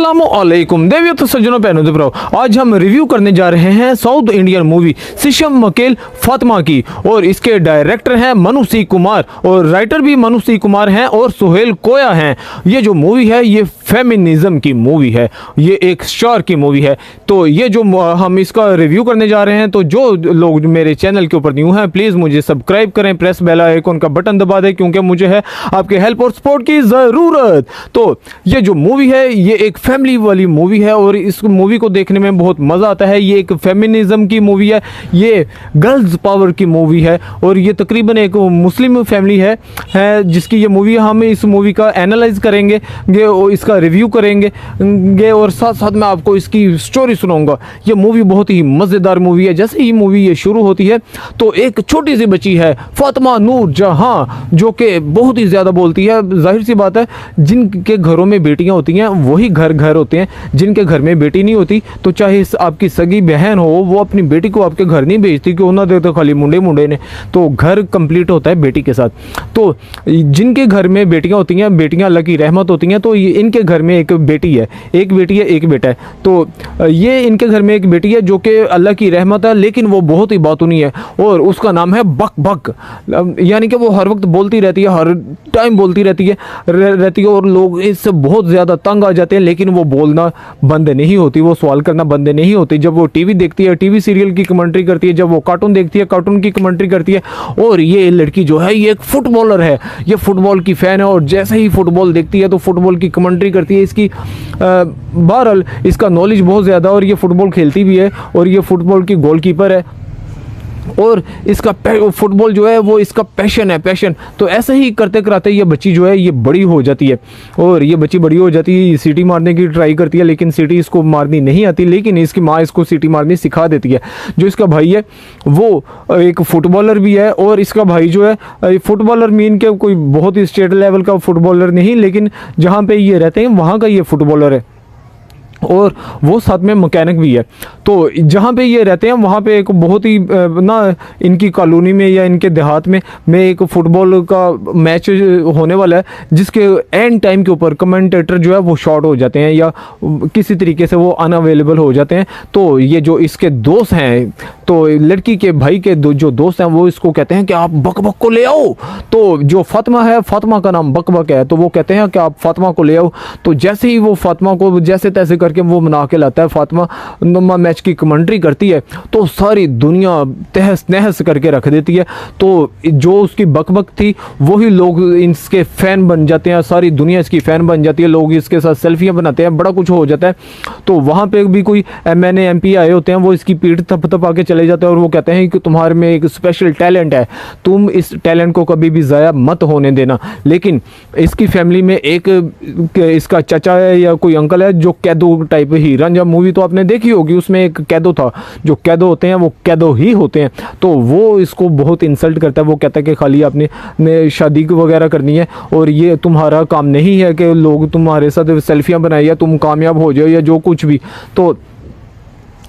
अस्सलामुअलैकुम देवियों तो सज्जनों पहनो तो ब्रो, आज हम रिव्यू करने जा रहे हैं साउथ इंडियन मूवी सिशम मकेल फातिमा की। और इसके डायरेक्टर हैं मनु सी कुमार और राइटर भी मनु सी कुमार हैं और सुहेल कोया हैं। ये जो मूवी है ये फेमिनिज्म की मूवी है, ये एक स्टार की मूवी है। तो ये जो हम इसका रिव्यू करने जा रहे हैं, तो जो लोग मेरे चैनल के ऊपर न्यू हैं प्लीज़ मुझे सब्सक्राइब करें, प्रेस बेल आइकन का बटन दबा दें क्योंकि मुझे है आपके हेल्प और सपोर्ट की ज़रूरत। तो ये जो मूवी है ये एक फैमिली वाली मूवी है और इस मूवी को देखने में बहुत मज़ा आता है। ये एक फेमिनिज्म की मूवी है, ये गर्ल्स पावर की मूवी है और ये तकरीबन एक मुस्लिम फैमिली है जिसकी ये मूवी है। हम इस मूवी का एनालाइज करेंगे और इसका रिव्यू करेंगे और साथ साथ मैं आपको इसकी स्टोरी सुनाऊंगा। ये मूवी बहुत ही मज़ेदार मूवी है। जैसे ही मूवी ये शुरू होती है तो एक छोटी सी बच्ची है फातिमा नूर जहां, जो कि बहुत ही ज़्यादा बोलती है। जाहिर सी बात है, जिनके घरों में बेटियां होती हैं वही घर होते हैं, जिनके घर में बेटी नहीं होती तो चाहे आपकी सगी बहन हो वो अपनी बेटी को आपके घर नहीं भेजती कि उन्होंने तो खाली मुंडे ने, तो घर कंप्लीट होता है बेटी के साथ। तो जिनके घर में बेटियां होती हैं, बेटियां अल्लाह की रहमत होती हैं, तो इनके घर में एक बेटी है एक बेटा है। तो ये इनके घर में एक बेटी है जो कि अल्लाह की रहमत है, लेकिन वो बहुत ही बातूनी है और उसका नाम है बक बक, यानी कि वो हर वक्त बोलती रहती है, हर टाइम बोलती रहती है और लोग इससे बहुत ज़्यादा तंग आ जाते हैं। लेकिन वो बोलना बंद नहीं होती, वो सवाल करना बंद नहीं होती। जब वो टीवी देखती है टीवी सीरियल की कमेंट्री करती है, जब वो कार्टून देखती है कार्टून की कमेंट्री करती है। और ये लड़की जो है ये एक फुटबॉलर है, ये फुटबॉल की फ़ैन है और जैसे ही फुटबॉल देखती है तो फुटबॉल की कमेंट्री करती है। इसकी बहरहाल इसका नॉलेज बहुत ज़्यादा और ये फुटबॉल खेलती भी है और ये फुटबॉल की गोलकीपर है और इसका फुटबॉल जो है वो इसका पैशन है। तो ऐसे ही करते कराते ये बच्ची जो है ये बड़ी हो जाती है और ये बच्ची बड़ी हो जाती है, सीटी मारने की ट्राई करती है लेकिन सीटी इसको मारनी नहीं आती, लेकिन इसकी माँ इसको सीटी मारनी सिखा देती है। जो इसका भाई है वो एक फुटबॉलर भी है और इसका भाई जो है फुटबॉलर मीन के कोई बहुत ही स्टेट लेवल का फुटबॉलर नहीं, लेकिन जहाँ पे ये रहते हैं वहाँ का ये फुटबॉलर है और वो साथ में मैकेनिक भी है। तो जहाँ पे ये रहते हैं वहाँ पे एक बहुत ही ना इनकी कॉलोनी में या इनके देहात में एक फ़ुटबॉल का मैच होने वाला है जिसके एंड टाइम के ऊपर कमेंटेटर जो है वो शॉर्ट हो जाते हैं या किसी तरीके से वो अनअवेलेबल हो जाते हैं। तो ये जो इसके दोस्त हैं, तो लड़की के भाई के जो दोस्त हैं वो इसको कहते हैं कि आप बक बक को ले आओ। तो जो फातिमा है, फातिमा का नाम बक बक है, तो वो कहते हैं कि आप फातिमा को ले आओ। तो जैसे ही वो फातिमा को जैसे तैसे करके वो मना के लाता है, फातिमा मैच की कमेंट्री करती है तो सारी दुनिया तहस नहस करके रख देती है। तो जो उसकी बकबक थी वही लोग इसके फ़ैन बन जाते हैं, सारी दुनिया इसकी फ़ैन बन जाती है, लोग इसके साथ सेल्फियां बनाते हैं, बड़ा कुछ हो जाता है। तो वहाँ पे भी कोई MNA MP आए होते हैं, वो इसकी पीठ थप आके चले जाते हैं और वो कहते हैं कि तुम्हारे में एक स्पेशल टैलेंट है, तुम इस टैलेंट को कभी भी ज़ाया मत होने देना। लेकिन इसकी फैमिली में एक इसका चाचा है या कोई अंकल है जो कैदो टाइप ही, रंजा मूवी तो आपने देखी होगी, उसमें एक कैदो था, जो कैदो होते हैं वो कैदो ही होते हैं। तो वो इसको बहुत इंसल्ट करता है, वो कहता है कि खाली आपने शादी वगैरह करनी है और ये तुम्हारा काम नहीं है कि लोग तुम्हारे साथ सेल्फियां बनाए या तुम कामयाब हो जाओ या जो कुछ भी। तो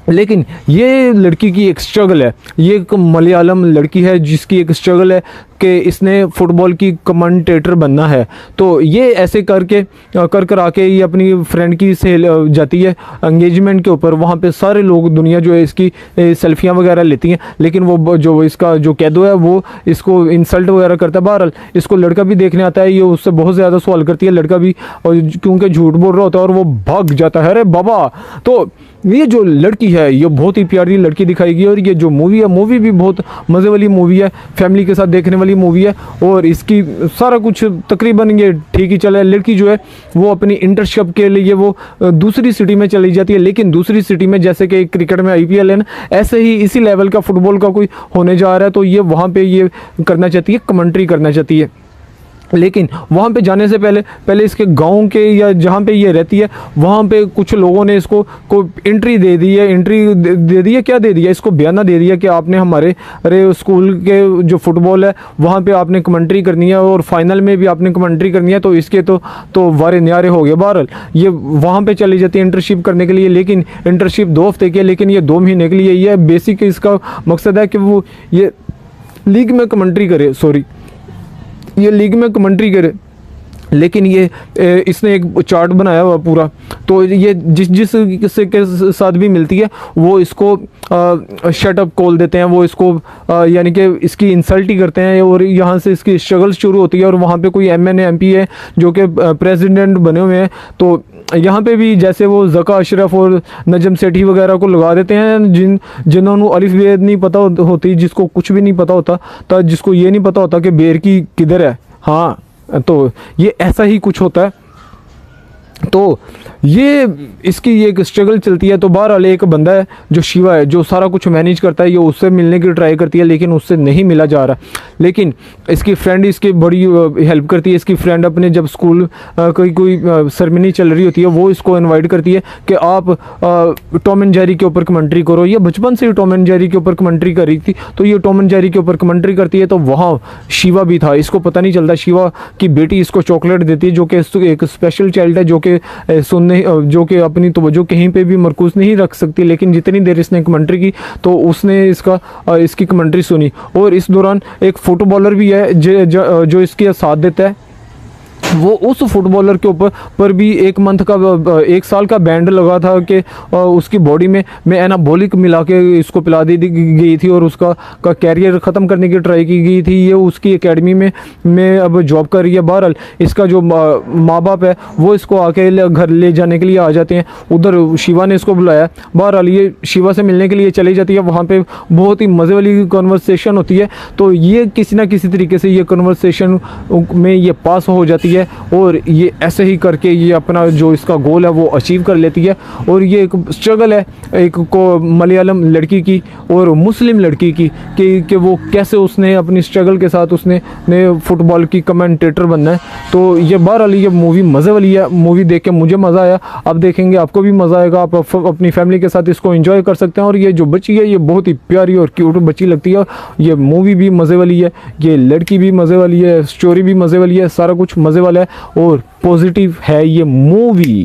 लेकिन ये लड़की की एक स्ट्रगल है, ये एक मलयालम लड़की है जिसकी एक स्ट्रगल है कि इसने फुटबॉल की कमेंटेटर बनना है। तो ये ऐसे कर आके ये अपनी फ्रेंड की से जाती है एंगेजमेंट के ऊपर, वहाँ पे सारे लोग दुनिया जो है इसकी सेल्फियाँ वगैरह लेती हैं, लेकिन वो जो इसका जो कैदो है वो इसको इंसल्ट वगैरह करता है। बहरहाल इसको लड़का भी देखने आता है, ये उससे बहुत ज़्यादा सवाल करती है, लड़का भी, और क्योंकि झूठ बोल रहा होता है और वो भाग जाता है, अरे बाबा। तो ये जो लड़की है ये बहुत ही प्यारी लड़की दिखाई गई और ये जो मूवी है मूवी भी बहुत मज़े वाली मूवी है, फैमिली के साथ देखने वाली मूवी है और इसकी सारा कुछ तकरीबन ये ठीक ही चला है। लड़की जो है वो अपनी इंटर्नशिप के लिए वो दूसरी सिटी में चली जाती है, लेकिन दूसरी सिटी में जैसे कि क्रिकेट में IPL है ना, ऐसे ही इसी लेवल का फुटबॉल का कोई होने जा रहा है। तो ये वहाँ पर ये करना चाहती है, कमेंट्री करना चाहती है। लेकिन वहाँ पे जाने से पहले इसके गांव के या जहाँ पे ये रहती है वहाँ पे कुछ लोगों ने इसको को एंट्री दे दी है, क्या दे दिया, इसको बयाना दे दिया कि आपने हमारे स्कूल के जो फुटबॉल है वहाँ पे आपने कमेंट्री करनी है और फाइनल में भी आपने कमेंट्री करनी है। तो इसके तो वारे न्यारे हो गए। बहरहाल ये वहाँ पे चली जाती है इंटर्नशिप करने के लिए, लेकिन इंटर्नशिप 2 हफ्ते की है, लेकिन ये 2 महीने के लिए। ये बेसिक इसका मकसद है कि वो ये लीग में कमेंट्री करे, ये लीग में कमेंट्री करे। लेकिन ये इसने एक चार्ट बनाया हुआ पूरा, तो ये जिस किसी के साथ भी मिलती है वो इसको शट अप कॉल देते हैं, वो इसको यानी कि इसकी इंसल्ट ही करते हैं, और यहाँ से इसकी स्ट्रगल शुरू होती है। और वहाँ पे कोई MNA MP है जो कि प्रेसिडेंट बने हुए हैं, तो यहाँ पे भी जैसे वो ज़का अशरफ और नजम सेठी वगैरह को लगा देते हैं, जिन्होंने अलिफ बेद नहीं पता होती, जिसको कुछ भी नहीं पता होता, तो जिसको ये नहीं पता होता कि बेर की किधर है। हाँ, तो ये ऐसा ही कुछ होता है। तो ये इसकी एक स्ट्रगल चलती है। तो बहरहाल एक बंदा है जो शिवा है, जो सारा कुछ मैनेज करता है, ये उससे मिलने की ट्राई करती है लेकिन उससे नहीं मिला जा रहा। लेकिन इसकी फ्रेंड इसकी बड़ी हेल्प करती है। इसकी फ्रेंड अपने जब स्कूल कोई सेरेमनी चल रही होती है, वो इसको इनवाइट करती है कि आप टॉम एंड जेरी के ऊपर कमेंट्री करो। ये बचपन से ही टॉम एंड जेरी के ऊपर कमेंट्री कर रही थी, तो ये टॉम एंड जेरी के ऊपर कमेंट्री करती है। तो वहाँ शिवा भी था, इसको पता नहीं चलता। शिवा की बेटी इसको चॉकलेट देती है, जो कि एक स्पेशल चाइल्ड है, जो कि जो कि अपनी तवज्जो कहीं पे भी मरकूज नहीं रख सकती। लेकिन जितनी देर इसने कमेंट्री की तो उसने इसकी कमेंट्री सुनी। और इस दौरान एक फुटबॉलर भी है जो इसके साथ देता है। वो उस फुटबॉलर के ऊपर पर भी 1 साल का बैंड लगा था कि उसकी बॉडी में एनाबॉलिक मिला के इसको पिला दी गई थी, और उसका कैरियर ख़त्म करने की ट्राई की गई थी। ये उसकी एकेडमी में अब जॉब कर रही है। बहरहाल इसका जो माँ बाप है वो इसको आके घर ले जाने के लिए आ जाते हैं। उधर शिवा ने इसको बुलाया। बहरहाल ये शिवा से मिलने के लिए चली जाती है। वहाँ पे बहुत ही मज़े वाली कन्वर्सेशन होती है। तो ये किसी ना किसी तरीके से ये कन्वर्सेशन में ये पास हो जाती है, और ये ऐसे ही करके ये अपना जो इसका गोल है वो अचीव कर लेती है। और ये एक स्ट्रगल है एक को मलयालम लड़की की और मुस्लिम लड़की की कि वो कैसे उसने अपनी स्ट्रगल के साथ उसने फुटबॉल की कमेंटेटर बनना है। तो ये बहरहाल ये मूवी मज़े वाली है। मूवी देख के मुझे मज़ा आया, आप देखेंगे आपको भी मज़ा आएगा। आप अपनी फैमिली के साथ इसको एंजॉय कर सकते हैं। और ये जो बच्ची है ये बहुत ही प्यारी और क्यूट बच्ची लगती है। ये मूवी भी मज़े वाली है, ये लड़की भी मज़े वाली है, स्टोरी भी मज़े वाली है, सारा कुछ मज़े वाला है और पॉजिटिव है ये मूवी।